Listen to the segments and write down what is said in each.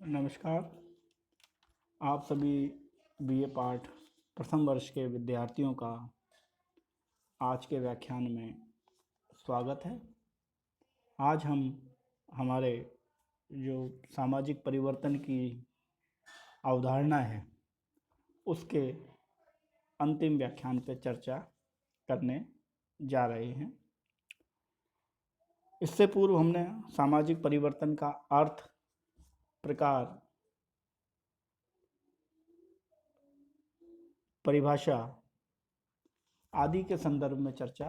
नमस्कार। आप सभी बीए पाठ प्रथम वर्ष के विद्यार्थियों का आज के व्याख्यान में स्वागत है। आज हम हमारे जो सामाजिक परिवर्तन की अवधारणा है उसके अंतिम व्याख्यान पर चर्चा करने जा रहे हैं। इससे पूर्व हमने सामाजिक परिवर्तन का अर्थ, प्रकार, परिभाषा आदि के संदर्भ में चर्चा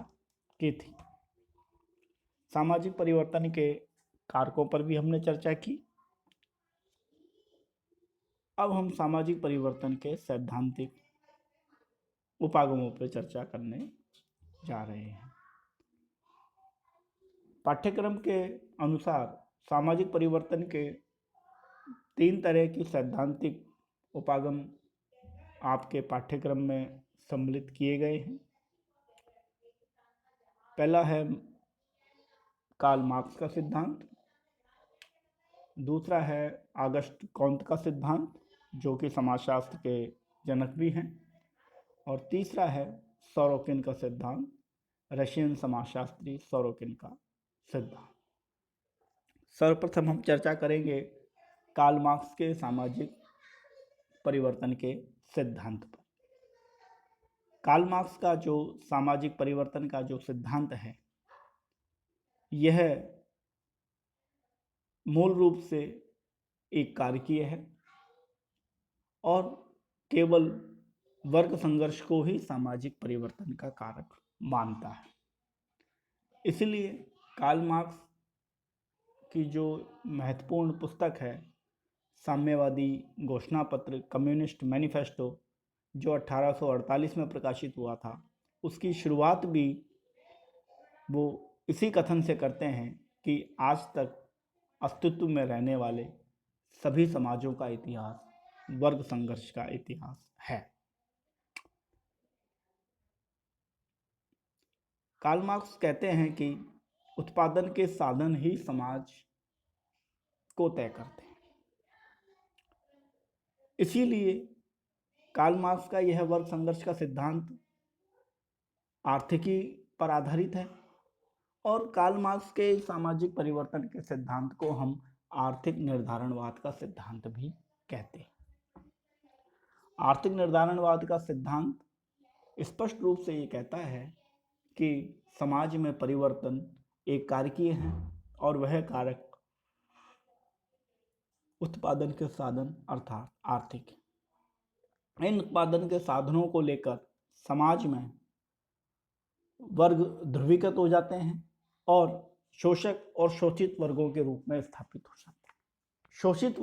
की थी। सामाजिक परिवर्तन के कारकों पर भी हमने चर्चा की। अब हम सामाजिक परिवर्तन के सैद्धांतिक उपागमों पर चर्चा करने जा रहे हैं। पाठ्यक्रम के अनुसार सामाजिक परिवर्तन के 3 तरह की सैद्धांतिक उपागम आपके पाठ्यक्रम में सम्मिलित किए गए हैं। पहला है कार्ल मार्क्स का सिद्धांत, दूसरा है ऑगस्ट कॉन्त का सिद्धांत जो कि समाजशास्त्र के जनक भी हैं, और तीसरा है सोरोकिन का सिद्धांत, रशियन समाजशास्त्री सोरोकिन का सिद्धांत। सर्वप्रथम हम चर्चा करेंगे कार्ल मार्क्स के सामाजिक परिवर्तन के सिद्धांत पर। कार्ल मार्क्स का जो सामाजिक परिवर्तन का जो सिद्धांत है, यह मूल रूप से एक कारकीय है और केवल वर्ग संघर्ष को ही सामाजिक परिवर्तन का कारक मानता है। इसलिए कार्ल मार्क्स की जो महत्वपूर्ण पुस्तक है, साम्यवादी घोषणा पत्र, कम्युनिस्ट मैनिफेस्टो, जो 1848 में प्रकाशित हुआ था, उसकी शुरुआत भी वो इसी कथन से करते हैं कि आज तक अस्तित्व में रहने वाले सभी समाजों का इतिहास वर्ग संघर्ष का इतिहास है। कार्ल मार्क्स कहते हैं कि उत्पादन के साधन ही समाज को तय करते हैं। इसीलिए कार्ल मार्क्स का यह वर्ग संघर्ष का सिद्धांत आर्थिकी पर आधारित है, और कार्ल मार्क्स के सामाजिक परिवर्तन के सिद्धांत को हम आर्थिक निर्धारणवाद का सिद्धांत भी कहते हैं। आर्थिक निर्धारणवाद का सिद्धांत स्पष्ट रूप से ये कहता है कि समाज में परिवर्तन एक कारकीय है और वह कारक उत्पादन के साधन अर्थात आर्थिक है। इन उत्पादन के साधनों को लेकर समाज में वर्ग ध्रुवीकृत हो जाते हैं और शोषक और शोषित वर्गों के रूप में स्थापित हो जाते हैं। शोषित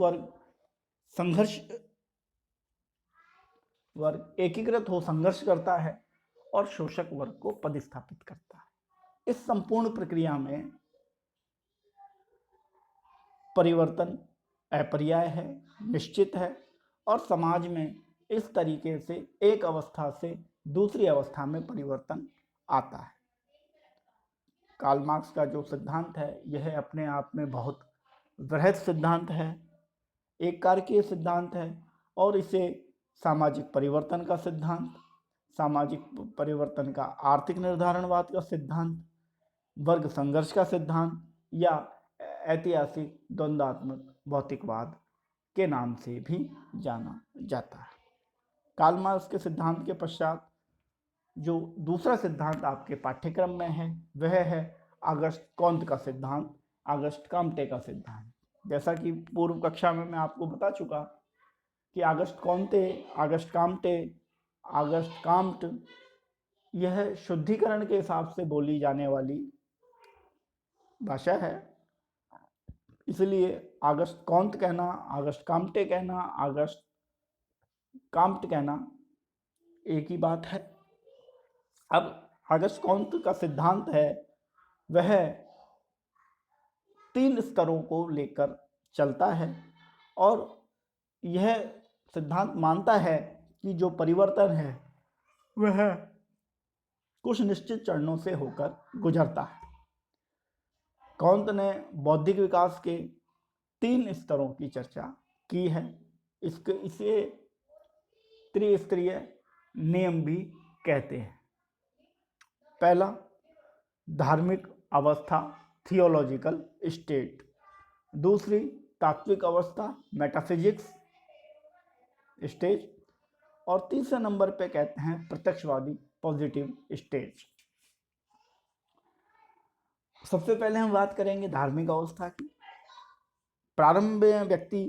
वर्ग एकीकृत हो संघर्ष करता है और शोषक वर्ग को पदस्थापित करता है। इस संपूर्ण प्रक्रिया में परिवर्तन अपरिहार्य है, निश्चित है, और समाज में इस तरीके से एक अवस्था से दूसरी अवस्था में परिवर्तन आता है। कार्ल मार्क्स का जो सिद्धांत है, यह अपने आप में बहुत वृहद सिद्धांत है, एक कारकीय सिद्धांत है, और इसे सामाजिक परिवर्तन का सिद्धांत, सामाजिक परिवर्तन का आर्थिक निर्धारणवाद का सिद्धांत, वर्ग संघर्ष का सिद्धांत या ऐतिहासिक द्वंद्वात्मक भौतिकवाद के नाम से भी जाना जाता है। कार्ल मार्क्स के सिद्धांत के पश्चात जो दूसरा सिद्धांत आपके पाठ्यक्रम में है, वह है ऑगस्ट कॉन्त का सिद्धांत, ऑगस्ट काम्टे का सिद्धांत। जैसा कि पूर्व कक्षा में मैं आपको बता चुका कि Auguste Comte, Auguste Comte, Auguste Comte, यह शुद्धिकरण के हिसाब से बोली जाने वाली भाषा है। इसलिए ऑगस्ट कॉन्त कहना, ऑगस्ट काम्टे कहना, ऑगस्ट काम्ट कहना एक ही बात है। अब ऑगस्ट कॉन्त का सिद्धांत है, वह 3 स्तरों को लेकर चलता है, और यह सिद्धांत मानता है कि जो परिवर्तन है वह कुछ निश्चित चरणों से होकर गुजरता है। कॉन्त ने बौद्धिक विकास के 3 स्तरों की चर्चा की है। इसे त्रिस्तरीय नियम भी कहते हैं। पहला, धार्मिक अवस्था थियोलॉजिकल स्टेट। दूसरी, तात्विक अवस्था मेटाफिजिक्स स्टेज। और तीसरे नंबर पे कहते हैं प्रत्यक्षवादी पॉजिटिव स्टेज। सबसे पहले हम बात करेंगे धार्मिक अवस्था की। प्रारंभ में व्यक्ति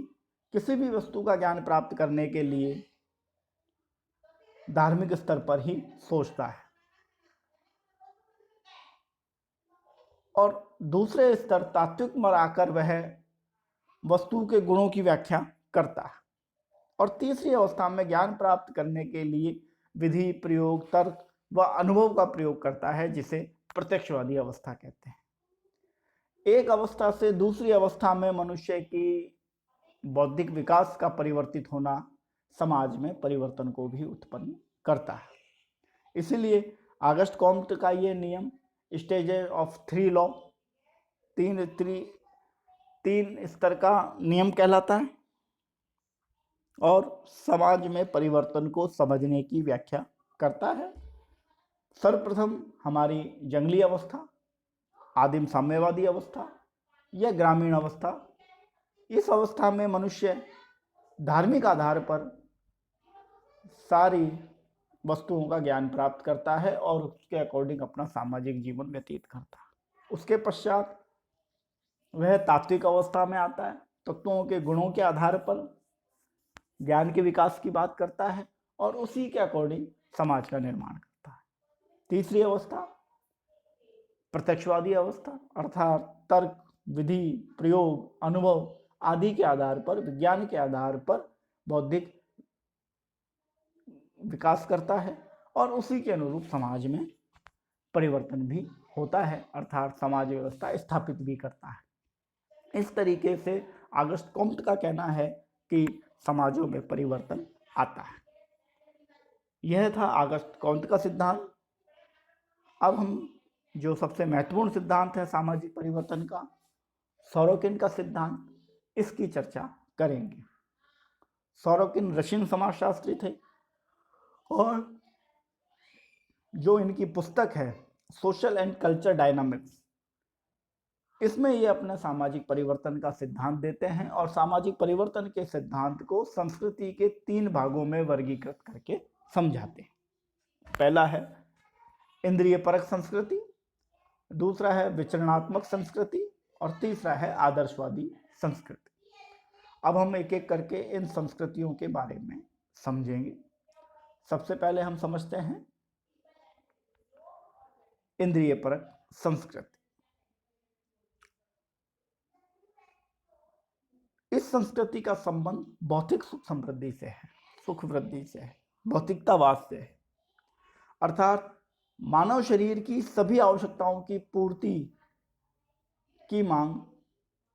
किसी भी वस्तु का ज्ञान प्राप्त करने के लिए धार्मिक स्तर पर ही सोचता है, और दूसरे स्तर तात्विक में आकर वह वस्तु के गुणों की व्याख्या करता है, और तीसरी अवस्था में ज्ञान प्राप्त करने के लिए विधि, प्रयोग, तर्क व अनुभव का प्रयोग करता है, जिसे प्रत्यक्षवादी अवस्था कहते हैं। एक अवस्था से दूसरी अवस्था में मनुष्य की बौद्धिक विकास का परिवर्तित होना समाज में परिवर्तन को भी उत्पन्न करता है। इसीलिए ऑगस्ट कॉम्ट का ये नियम स्टेजेस ऑफ 3 लॉ, तीन स्तर का नियम कहलाता है, और समाज में परिवर्तन को समझने की व्याख्या करता है। सर्वप्रथम हमारी जंगली अवस्था, आदिम साम्यवादी अवस्था या ग्रामीण अवस्था। इस अवस्था में मनुष्य धार्मिक आधार पर सारी वस्तुओं का ज्ञान प्राप्त करता है और उसके अकॉर्डिंग अपना सामाजिक जीवन व्यतीत करता है। उसके पश्चात वह तात्विक अवस्था में आता है, तत्वों के गुणों के आधार पर ज्ञान के विकास की बात करता है और उसी के अकॉर्डिंग समाज का निर्माण करता है। तीसरी अवस्था प्रत्यक्षवादी अवस्था, अर्थात तर्क, विधि, प्रयोग, अनुभव आदि के आधार पर, विज्ञान के आधार पर बौद्धिक विकास करता है और उसी के अनुरूप समाज में परिवर्तन भी होता है, अर्थात समाज व्यवस्था स्थापित भी करता है। इस तरीके से ऑगस्ट कॉम्ट का कहना है कि समाजों में परिवर्तन आता है। यह था ऑगस्ट कॉम्ट का सिद्धांत। अब हम जो सबसे महत्वपूर्ण सिद्धांत है सामाजिक परिवर्तन का, सोरोकिन का सिद्धांत, इसकी चर्चा करेंगे। सोरोकिन रशियन समाजशास्त्री थे और जो इनकी पुस्तक है सोशल एंड कल्चर डायनामिक्स, इसमें ये अपने सामाजिक परिवर्तन का सिद्धांत देते हैं और सामाजिक परिवर्तन के सिद्धांत को संस्कृति के 3 भागों में वर्गीकृत करके समझाते हैं। पहला है इंद्रिय परक संस्कृति, दूसरा है विचरणात्मक संस्कृति और तीसरा है आदर्शवादी संस्कृति। अब हम एक एक करके इन संस्कृतियों के बारे में समझेंगे। सबसे पहले हम समझते हैं इंद्रिय परक संस्कृति। इस संस्कृति का संबंध भौतिक सुख समृद्धि से है, सुख वृद्धि से है, भौतिकतावाद से है। अर्थात मानव शरीर की सभी आवश्यकताओं की पूर्ति की मांग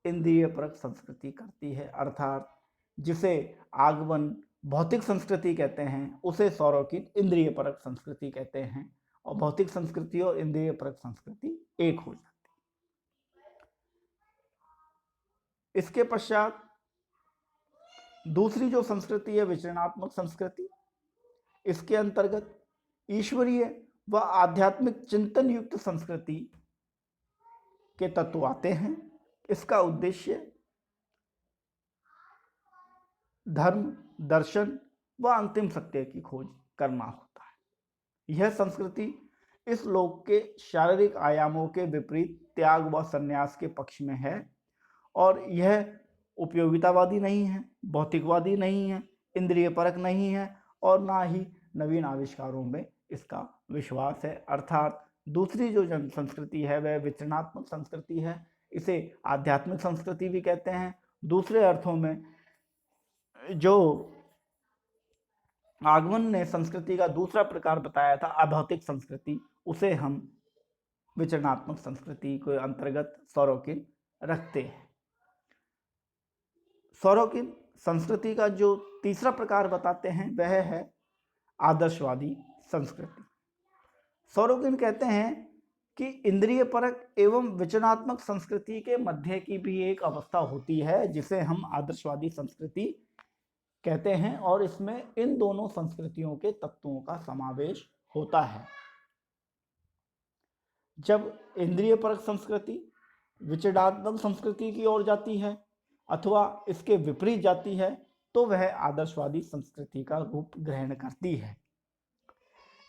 इंद्रिय परक संस्कृति करती है, अर्थात जिसे आगमन भौतिक संस्कृति कहते हैं उसे सोरोकिन इंद्रिय परक संस्कृति कहते हैं, और भौतिक संस्कृति और इंद्रिय परक संस्कृति एक हो जाती है। इसके पश्चात दूसरी जो संस्कृति है विचरणात्मक संस्कृति, इसके अंतर्गत ईश्वरीय व आध्यात्मिक चिंतन युक्त संस्कृति के तत्व आते हैं। इसका उद्देश्य धर्म, दर्शन व अंतिम सत्य की खोज करना होता है। यह संस्कृति इस लोक के शारीरिक आयामों के विपरीत त्याग व संन्यास के पक्ष में है, और यह उपयोगितावादी नहीं है, भौतिकवादी नहीं है, इंद्रिय परक नहीं है, और ना ही नवीन आविष्कारों में इसका विश्वास है। अर्थात दूसरी जो जन संस्कृति है वह विचरणात्मक संस्कृति है। इसे आध्यात्मिक संस्कृति भी कहते हैं। दूसरे अर्थों में जो आगमन ने संस्कृति का दूसरा प्रकार बताया था अभौतिक संस्कृति, उसे हम विचरणात्मक संस्कृति के अंतर्गत सोरोकिन रखते हैं। सोरोकिन संस्कृति का जो तीसरा प्रकार बताते हैं वह है आदर्शवादी संस्कृति। सोरोकिन कहते हैं कि इंद्रिय परक एवं विचरणात्मक संस्कृति के मध्य की भी एक अवस्था होती है जिसे हम आदर्शवादी संस्कृति कहते हैं और इसमें इन दोनों संस्कृतियों के तत्वों का समावेश होता है। जब इंद्रिय परक संस्कृति विचरणात्मक संस्कृति की ओर जाती है अथवा इसके विपरीत जाती है तो वह आदर्शवादी संस्कृति का रूप ग्रहण करती है।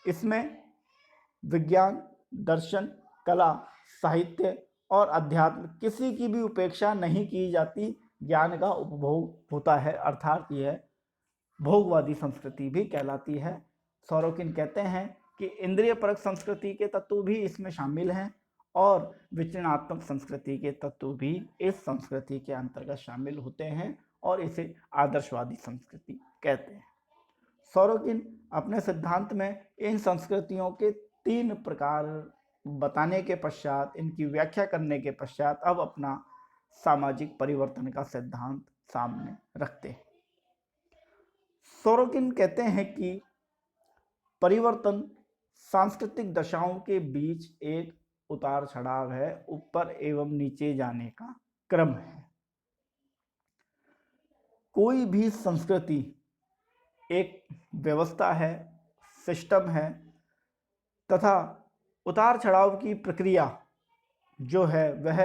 इसमें विज्ञान, दर्शन, कला, साहित्य और अध्यात्म किसी की भी उपेक्षा नहीं की जाती, ज्ञान का उपभोग होता है, अर्थात यह भोगवादी संस्कृति भी कहलाती है। सोरोकिन कहते हैं कि इंद्रिय परक संस्कृति के तत्व भी इसमें शामिल हैं और विचरणात्मक संस्कृति के तत्व भी इस संस्कृति के अंतर्गत शामिल होते हैं और इसे आदर्शवादी संस्कृति कहते हैं। सोरोकिन अपने सिद्धांत में इन संस्कृतियों के 3 प्रकार बताने के पश्चात, इनकी व्याख्या करने के पश्चात अब अपना सामाजिक परिवर्तन का सिद्धांत सामने रखते हैं। सोरोकिन कहते हैं कि परिवर्तन सांस्कृतिक दशाओं के बीच एक उतार चढ़ाव है, ऊपर एवं नीचे जाने का क्रम है। कोई भी संस्कृति एक व्यवस्था है, सिस्टम है तथा उतार चढ़ाव की प्रक्रिया जो है वह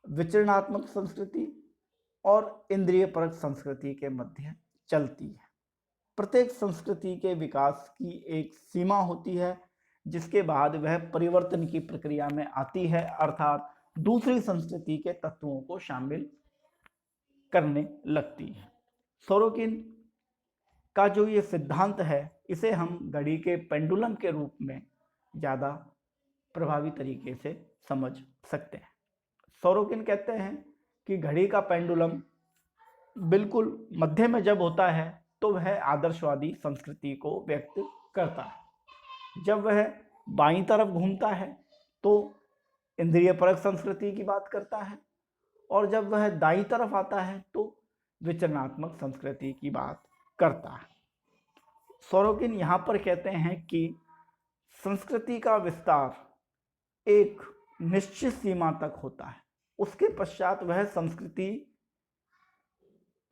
विचरणात्मक संस्कृति और इंद्रिय परक संस्कृति के मध्य चलती है। प्रत्येक संस्कृति के विकास की एक सीमा होती है जिसके बाद वह परिवर्तन की प्रक्रिया में आती है, अर्थात दूसरी संस्कृति के तत्वों को शामिल करने लगती है। सोरोकिन का जो ये सिद्धांत है इसे हम घड़ी के पेंडुलम के रूप में ज़्यादा प्रभावी तरीके से समझ सकते हैं। सोरोकिन कहते हैं कि घड़ी का पेंडुलम बिल्कुल मध्य में जब होता है तो वह आदर्शवादी संस्कृति को व्यक्त करता है, जब वह बाईं तरफ घूमता है तो इंद्रिय परक संस्कृति की बात करता है और जब वह दाईं तरफ आता है तो विचरणात्मक संस्कृति की बात करता है। सोरोकिन यहाँ पर कहते हैं कि संस्कृति का विस्तार एक निश्चित सीमा तक होता है, उसके पश्चात वह संस्कृति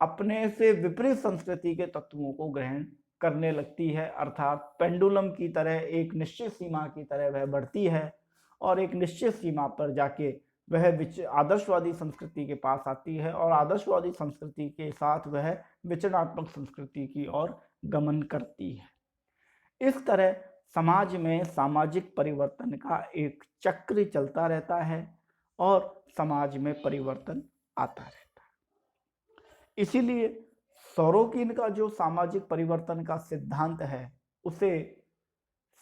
अपने से विपरीत संस्कृति के तत्वों को ग्रहण करने लगती है, अर्थात पेंडुलम की तरह एक निश्चित सीमा की तरह वह बढ़ती है और एक निश्चित सीमा पर जाके वह आदर्शवादी संस्कृति के पास आती है और आदर्शवादी संस्कृति के साथ वह विचरणात्मक संस्कृति की ओर गमन करती है। इस तरह समाज में सामाजिक परिवर्तन का एक चक्र चलता रहता है और समाज में परिवर्तन आता रहता है। इसीलिए सोरोकिन का जो सामाजिक परिवर्तन का सिद्धांत है उसे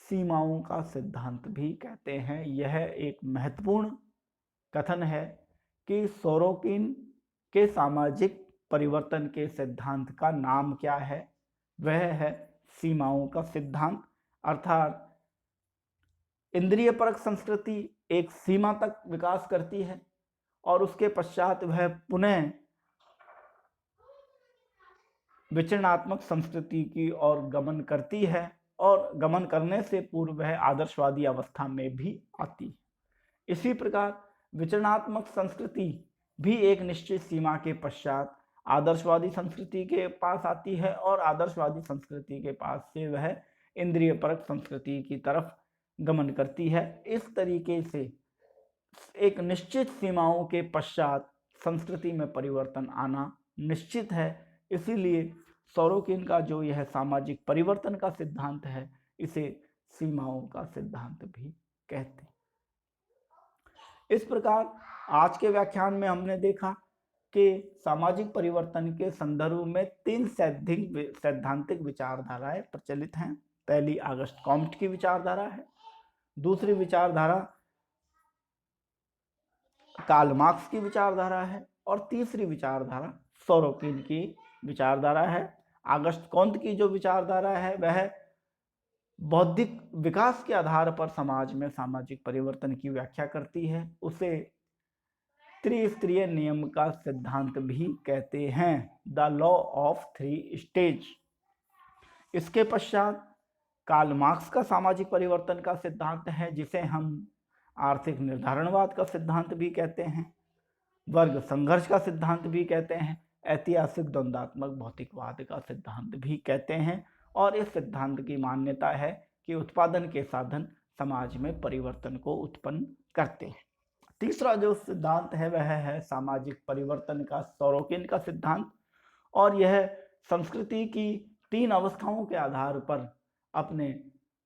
सीमाओं का सिद्धांत भी कहते हैं। यह एक महत्वपूर्ण कथन है कि सोरोकिन के सामाजिक परिवर्तन के सिद्धांत का नाम क्या है, वह है सीमाओं का सिद्धांत, अर्थात इंद्रिय परक संस्कृति एक सीमा तक विकास करती है और उसके पश्चात वह पुनः विचरणात्मक संस्कृति की ओर गमन करती है और गमन करने से पूर्व वह आदर्शवादी अवस्था में भी आती है। इसी प्रकार विचरणात्मक संस्कृति भी एक निश्चित सीमा के पश्चात आदर्शवादी संस्कृति के पास आती है और आदर्शवादी संस्कृति के पास से वह इंद्रिय परक संस्कृति की तरफ गमन करती है। इस तरीके से एक निश्चित सीमाओं के पश्चात संस्कृति में परिवर्तन आना निश्चित है। इसीलिए सोरोकिन का जो यह सामाजिक परिवर्तन का सिद्धांत है इसे सीमाओं का सिद्धांत भी कहते हैं। इस प्रकार आज के व्याख्यान में हमने देखा कि सामाजिक परिवर्तन के संदर्भ में 3 सैद्धांतिक विचारधाराएं प्रचलित हैं। पहली ऑगस्ट कॉम्ट की विचारधारा है, दूसरी विचारधारा कार्ल मार्क्स की विचारधारा है और तीसरी विचारधारा सोरोकिन की विचारधारा है। ऑगस्ट कॉम्ट की जो विचारधारा है वह बौद्धिक विकास के आधार पर समाज में सामाजिक परिवर्तन की व्याख्या करती है। उसे त्रिस्तरीय नियम का सिद्धांत भी कहते हैं, द लॉ ऑफ 3 स्टेज। इसके पश्चात कार्ल मार्क्स का सामाजिक परिवर्तन का सिद्धांत है जिसे हम आर्थिक निर्धारणवाद का सिद्धांत भी कहते हैं, वर्ग संघर्ष का सिद्धांत भी कहते हैं। ऐतिहासिक द्वंद्वात्मक भौतिकवाद का सिद्धांत भी कहते हैं। और इस सिद्धांत की मान्यता है कि उत्पादन के साधन समाज में परिवर्तन को उत्पन्न करते हैं। तीसरा जो सिद्धांत है वह है सामाजिक परिवर्तन का सोरोकिन का सिद्धांत, और यह संस्कृति की 3 अवस्थाओं के आधार पर अपने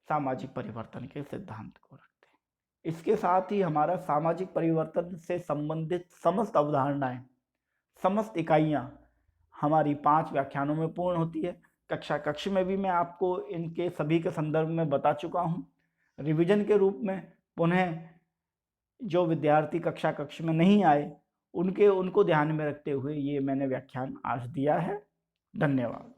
सामाजिक परिवर्तन के सिद्धांत को रखते हैं। इसके साथ ही हमारा सामाजिक परिवर्तन से संबंधित समस्त अवधारणाएं, समस्त इकाइयां हमारी 5 व्याख्यानों में पूर्ण होती है। कक्षा कक्ष में भी मैं आपको इनके सभी के संदर्भ में बता चुका हूं। रिवीजन के रूप में पुनः जो विद्यार्थी कक्षा कक्ष में नहीं आए उनको ध्यान में रखते हुए ये मैंने व्याख्यान आज दिया है। धन्यवाद।